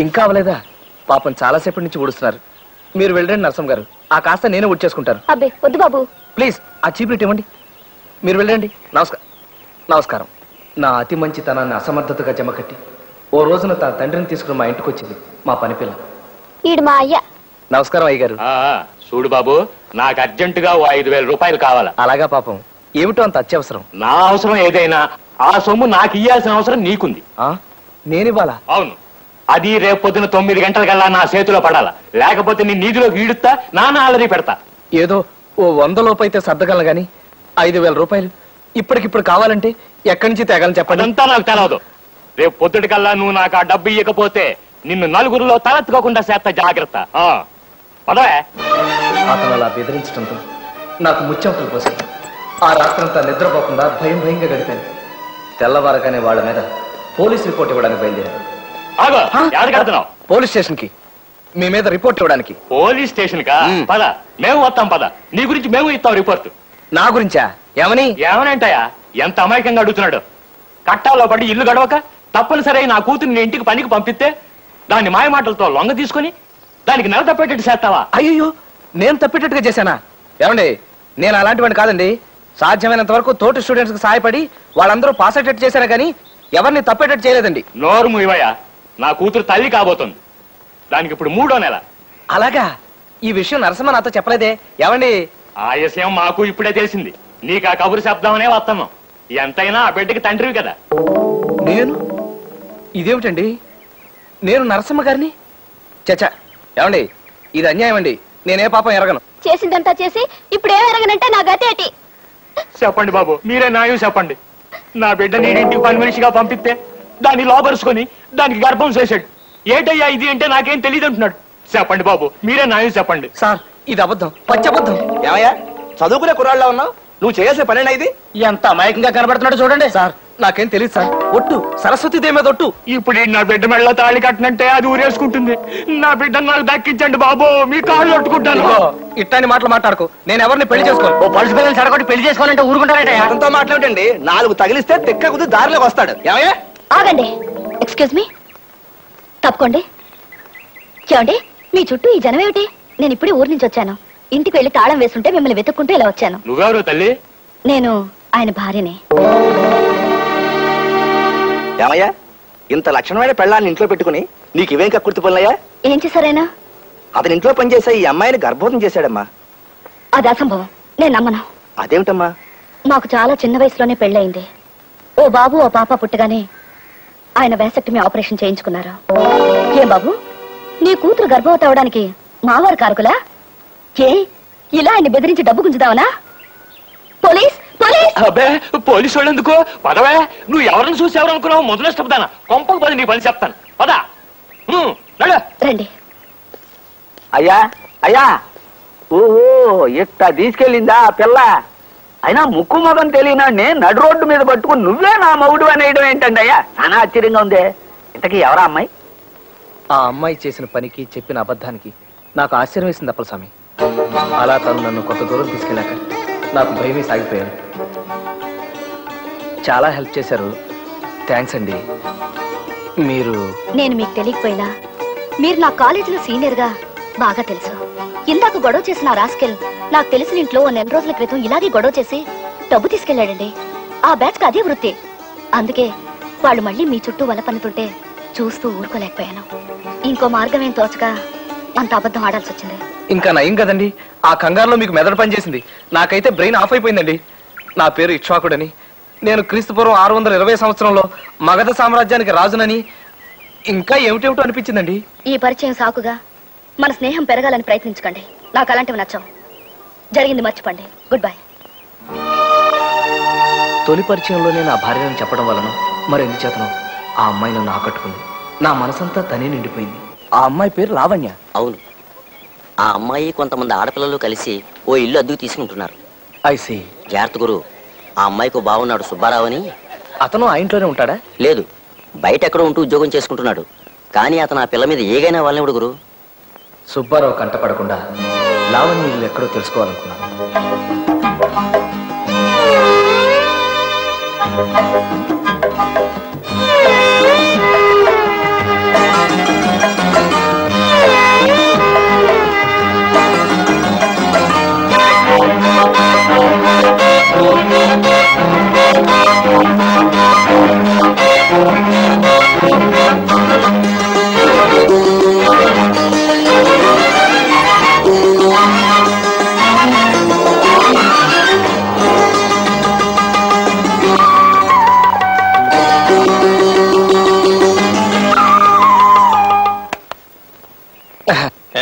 ఇంకా అవలేదా? పాపం చాలాసేపటి నుంచి ఊడుస్తున్నారు. మీరు వెళ్ళండి నరసం గారు, ఆ కాస్త నేనే ఊడ్చేసుకుంటాను. అబ్బే వద్దు బాబు, ప్లీజ్ ఆ చీప్లీట్ ఇవ్వండి. మీరు వెళ్ళండి. నమస్కారం. నా అతి మంచితనాన్ని అసమర్థతగా జమకట్టి ఓ రోజున తన తండ్రిని తీసుకుని మా ఇంటికి వచ్చింది మా పని పిల్ల. ఈడు మా అయ్య. నమస్కారం అయ్య గారు. చూడు బాబు, నాకు అర్జెంటుగా 5,000 రూపాయలు కావాలా? అలాగా పాపం, ఏమిటో అంత అత్యవసరం? నా అవసరం ఏదైనా ఆ సొమ్ము నాకు ఇయ్యాల్సిన అవసరం నీకుంది. నేనివ్వాలా? అవును. అది రేపు పొద్దున 9 గంటలకల్లా నా చేతిలో పడాలా, లేకపోతే నీ నీటిలోకి ఈడుతా, నాన్న అలరి పెడతా. ఏదో ఓ 100 లోపు అయితే సర్దగలను గాని 5,000 రూపాయలు ఇప్పటికిప్పుడు కావాలంటే ఎక్కడి నుంచి తేగలని చెప్పండి. అదంతా నాకు తెలవదు. రేపు పొద్దుటికల్లా నువ్వు నాకు ఆ డబ్బు ఇవ్వకపోతే నిన్ను నలుగురిలో తలెత్తుకోకుండా చేస్తా, జాగ్రత్త. పదవే. అతను అలా బెదిరించడంతో నాకు ముచ్చెమటలు పోసాయి. ఆ రాత్రంతా నిద్రపోకుండా భయంగా గడిపాను. తెల్లవారగానే వాళ్ళ మీద పోలీస్ రిపోర్ట్ ఇవ్వడానికి బయలుదేరాను. పోలీస్ స్టేషన్ కి మీ మీద రిపోర్ట్ ఇవ్వడానికి. పోలీస్ స్టేషన్ కా? పద, మేము వస్తాం. పద, నీ గురించి మేము ఇస్తాం రిపోర్ట్. నా గురించా? ఏమనంటాయా? ఎంత అమాయకంగా అడుగుతున్నాడు. కట్టాలో పడి ఇల్లు గడవక తప్పనిసరి నా కూతురు ఇంటికి పనికి పంపిస్తే దాన్ని మాయమాటలతో లొంగ తీసుకుని దానికి నెల తప్పేటట్టు చేస్తావా? అయ్యో, నేను తప్పేటట్టుగా చేశానా? ఏమండి, నేను అలాంటి వాడిని కాదండి. సాధ్యమైనంత వరకు తోటి స్టూడెంట్స్ కి సహాయపడి వాళ్ళందరూ పాస్ అయ్యేటట్టు చేశారా కానీ ఎవరిని తప్పేటట్టు చేయలేదండి. నోరు మూయవయ్యా, నా కూతురు తల్లి కాబోతుంది. దానికి ఇప్పుడు 3వ నెల. అలాగా? ఈ విషయం నరసింహ నాతో చెప్పలేదే. ఏమండి, ఆ విషయం మాకు ఇప్పుడే తెలిసింది. నీకు ఆ కబురు శబ్దమనే వస్తున్నాం. ఎంతైనా ఆ బిడ్డకి తండ్రివి కదా. ఇదేమిటండి, నేను నరసింహ గారిని? చచ్చా, ఏమండి, ఇది అన్యాయం అండి. నేనే పాపం ఎరగను. చేసిందంతా చేసి ఇప్పుడు ఏం ఎరగనంటే నా గతి ఏంటి? చెప్పండి బాబు, మీరే న్యాయం చెప్పండి. నా బిడ్డ నేనింటికి పని మనిషిగా పంపిస్తే దాన్ని లోపరుచుకొని దానికి గర్భం చేశాడు. ఏటయ్యా ఇది అంటే నాకేం తెలియదు అంటున్నాడు. చెప్పండి బాబు, మీరే న్యాయం చెప్పండి. సార్, ఇది అబద్ధం, పచ్చబద్ధం. ఏమయ్యా, చదువుకునే కుర్రాళ్ళ ఉన్నావు? నువ్వు చేయాల్సిన పనేనా ఇది? ఎంత అమాయకంగా కనబడుతున్నాడు చూడండి. సార్, నాకేం తెలియదు సార్. ఒట్టు, సరస్వతి దేవి మీద ఒట్టు. ఇప్పుడు నా బిడ్డ మెళ్ళ తాళి కట్టినంటే అది ఊరేసుకుంటుంది. నా బిడ్డను నాకు దక్కించండి బాబు, మీ కాళ్ళు ఒట్టుకుంటాను. ఇట్లాంటి మాటలు మాట్లాడుకో. నేను ఎవరిని పెళ్లి చేసుకోను. ఓ పలుసు పిల్లలు చెడగొట్టి పెళ్లి చేసుకోవాలంటే ఊరుకుంటారంటే అతనితో మాట్లాడండి. 4 తగిలిస్తే తెక్క కుది దారిలోకి వస్తాడు. ఏమయ్యా? ఆగండి. ఎక్స్క్యూజ్ మీ, తప్పుకోండి. చూడండి, మీ చుట్టూ ఈ జనం ఏమిటి? నేను ఇప్పుడే ఊరి నుంచి వచ్చాను. ఇంటికి వెళ్ళి తాళం వేస్తుంటే మిమ్మల్ని వెతుక్కుంటూ ఇలా వచ్చాను. నువ్వెవరు తల్లి? నేను ఆయన భార్యని. ఏమయ్యా, ఇంత లక్షణమైన పెళ్ళాన్ని ఇంట్లో పెట్టుకుని నీకు ఇవేం కక్కుర్తి పనులయ్యా? ఏం చేశారైనా? అతని ఇంట్లో పనిచేసే ఈ అమ్మాయిని గర్భవతం చేశాడమ్మా. అది అసంభవం, నేను నమ్మను. అదేమిటమ్మా? మాకు చాలా చిన్న వయసులోనే పెళ్ళయింది. ఓ బాబు ఓ పాప పుట్టగానే ఆయన వ్యాసెక్టమీ ఆపరేషన్ చేయించుకున్నారు. ఏం బాబు, నీ కూతురు గర్భవతి అవడానికి మావారు కారకులా? ఏ, ఇలా ఆయన బెదిరించి డబ్బు గుంజుదావనా? Police police! అబ్బే, పోలీసు వాళ్ళు ఎందుకు? పదవే. నువ్వు ఎవరిని చూసి ఎవరు అనుకున్నావు? మొదలు ఇష్టపడతానా? కొంపకు పది నీ పని చెప్తాను. పదా రండి. అయ్యా అయ్యా, ఓహో, ఇట్ట తీసుకెళ్ళిందా పిల్ల? అయినా ముక్కు మొదం తెలియనాడిని నడు రోడ్డు మీద పట్టుకుని నువ్వే నా మగుడు అనేయడం ఏంటండి అయ్యా? చాలా ఆశ్చర్యంగా ఉంది. ఇంతకీ ఎవరా అమ్మాయి? ఆ అమ్మాయి చేసిన పనికి, చెప్పిన అబద్ధానికి నాకు ఆశ్చర్యం వేసింది అప్పలస్వామి. అలా తను నన్ను కొంత దూరం తీసుకెళ్ళాక నాకు భయమే సాగిపోయాను. చాలా హెల్ప్ చేశారు. థ్యాంక్స్ అండి. నేను మీకు తెలియకపోయినా మీరు నా కాలేజీలో సీనియర్ గా బాగా తెలుసు. ఇందాక గొడవ చేసిన రాస్కెల్ నాకు తెలిసిన ఇంట్లో 1 నెల రోజుల క్రితం ఇలాగే గొడవ చేసి డబ్బు తీసుకెళ్లాడండి. ఆ బ్యాచ్ కి అదే వృత్తి. అందుకే వాళ్ళు మళ్ళీ మీ చుట్టూ వల పన్నుతుంటే చూస్తూ ఊరుకోలేకపోయాను. ఇంకో మార్గం ఏం తోచగా అంత అబద్ధం ఆడాల్సి వచ్చింది. ఇంకా నయం కదండి, ఆ కంగారులో మీకు మెదడు పనిచేసింది. నాకైతే బ్రెయిన్ ఆఫ్ అయిపోయిందండి. నా పేరు ఇక్ష్వాకుడని, నేను క్రీస్తుపూర్వం 620 సంవత్సరంలో మగధ సామ్రాజ్యానికి రాజునని, ఇంకా ఏమిటేమిటో అనిపించిందండి. ఈ పరిచయం సాకుగా మన స్నేహం పెరగాలని ప్రయత్నించకండి. నాకు అలాంటివి నచ్చవు. జరిగింది మర్చిపోండి. Good bye. తొలి పరిచయంలోనే నా భార్యను చెప్పడం వలన మరెందుచేతనో ఆ అమ్మాయి నన్ను ఆకట్టుకుంది. నా మనసంతా తనే నిండిపోయింది. ఆ అమ్మాయి పేరు లావణ్య. అవును, ఆ అమ్మాయి కొంతమంది ఆడపిల్లలు కలిసి ఓ ఇల్లు అద్దెకు తీసుకుంటున్నారు. I see. జాగ్రత్త గురు, ఆ అమ్మాయికి బావున్నాడు సుబ్బారావు అని. అతను ఆ ఇంట్లోనే ఉంటాడా? లేదు, బయట ఎక్కడో ఉంటూ ఉద్యోగం చేసుకుంటున్నాడు. కానీ అతను ఆ పిల్ల మీద ఏగైనా వాళ్ళనివుడు గురు. సుబ్బారావు కంటపడకుండా లావణ్య ఇల్లు ఎక్కడో తెలుసుకోవాలనుకున్నాను.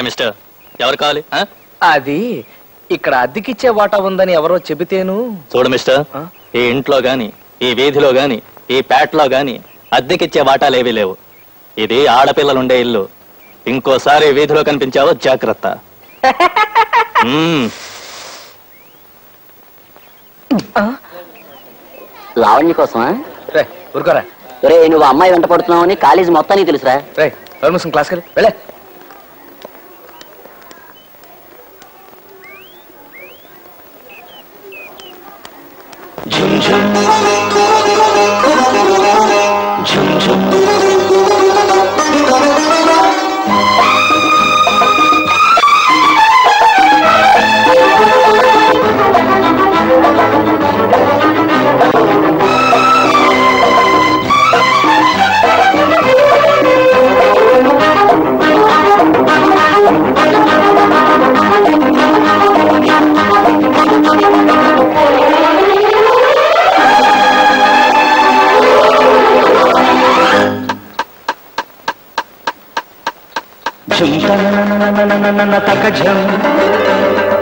మిస్టర్ ఎవరు కావాలి? అది ఇక్కడ అద్దెకిచ్చే వాటా ఉందని ఎవరో చెబితేను. చూడు మిస్టర్, ఈ ఇంట్లో గాని, ఈ వీధిలో గాని, ఈ పేటలో గాని అద్దెకిచ్చే వాటాలేవీ లేవు. ఇది ఆడపిల్లలుండే ఇల్లు. ఇంకోసారి వీధిలో కనిపించావో జాగ్రత్త. లావణ్య కోసమా? రే ఊరుకోరా. రే నువ్వు అమ్మాయి వెంట పడుతున్నావని కాలేజీ మొత్తానికి తెలుసురా. రే పర్మిషన్ క్లాస్కి వెళ్ళే.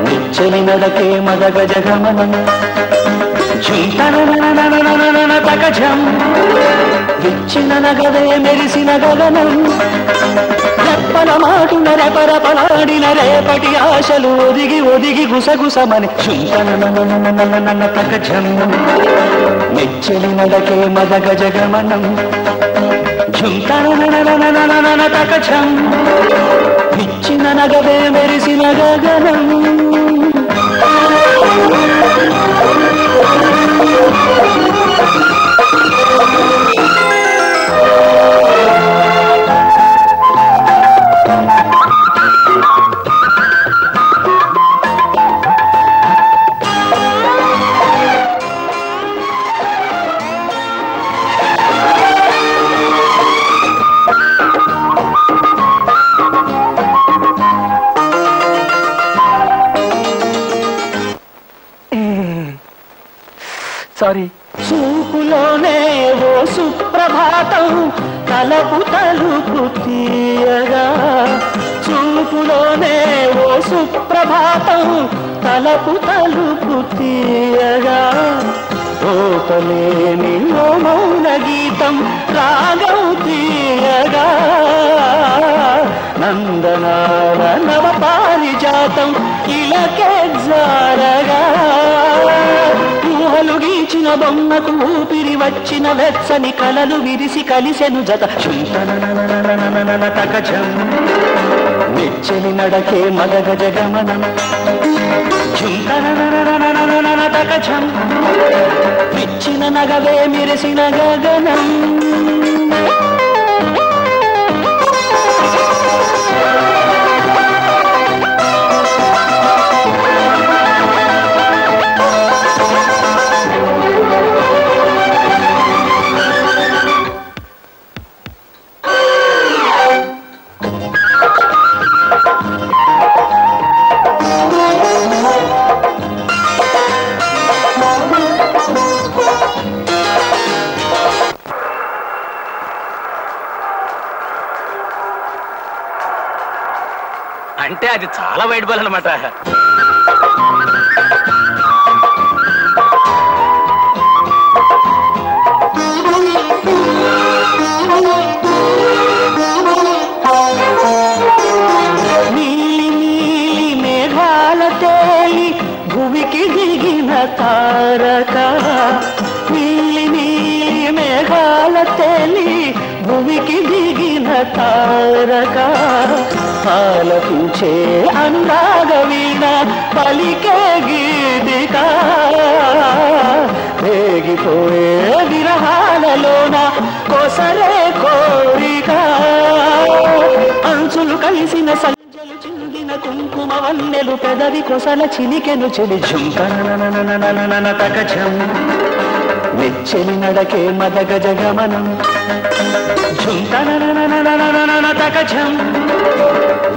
నిచ్చని నడకే మదగ జగమనం తకజం విచ్చిన నగదే మెరిసిన గగనం రెప్పల మాటున రెపరపలాడిన రేపటి ఆశలు ఒదిగి ఒదిగి గుసగుసమని తకజం నిచ్చని నడకే మదగ జగమనం తకజం విచ్చిన నగదే మెరిసిన గగనం సారీ. చూపులోనే ఓ సుప్రభాతం తలపు తలుపు తీయగా చూపులోనే ఓ సుప్రభాతం తలపు తలుపు తీయగా ఓపలేని ఓ మౌన గీతం రాగం తీయగా నందనాల నవ పారిజాతం ఇలకే జారగా ఊహలు గీచిన బొమ్మకు ఊపిరి వచ్చిన వెచ్చని కలలు విరిసి కలిసెను జత తకజం నిచ్చని నడకే మదగ జగమనం తకజం విచ్చిన నగవే మెరిసిన గగనం అంటే అది చాలా వైడ్ బాల్ అనమాట. నీలి నీలి మేఘాల తేలి భూమికి దిగిన తారక నీలి నీలి మేఘాల తేలి భూమికి దిగిన తారక ఆలపించే అనురాగ వీణ పలికే గీతిక రేగిపోయే విరహాలలోన కొసరే కోరిక అంచులు కలిసిన సంజలు చిందిన కుంకుమ వన్నెలు పెదవి కొసల చిలికెను చెలి తకజం నెచ్చెలి నడకే మదగ జగమనం ఝుంతనననననననననతకఝం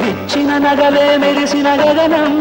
విచ్చిన నగలే మెరిసిన గగనం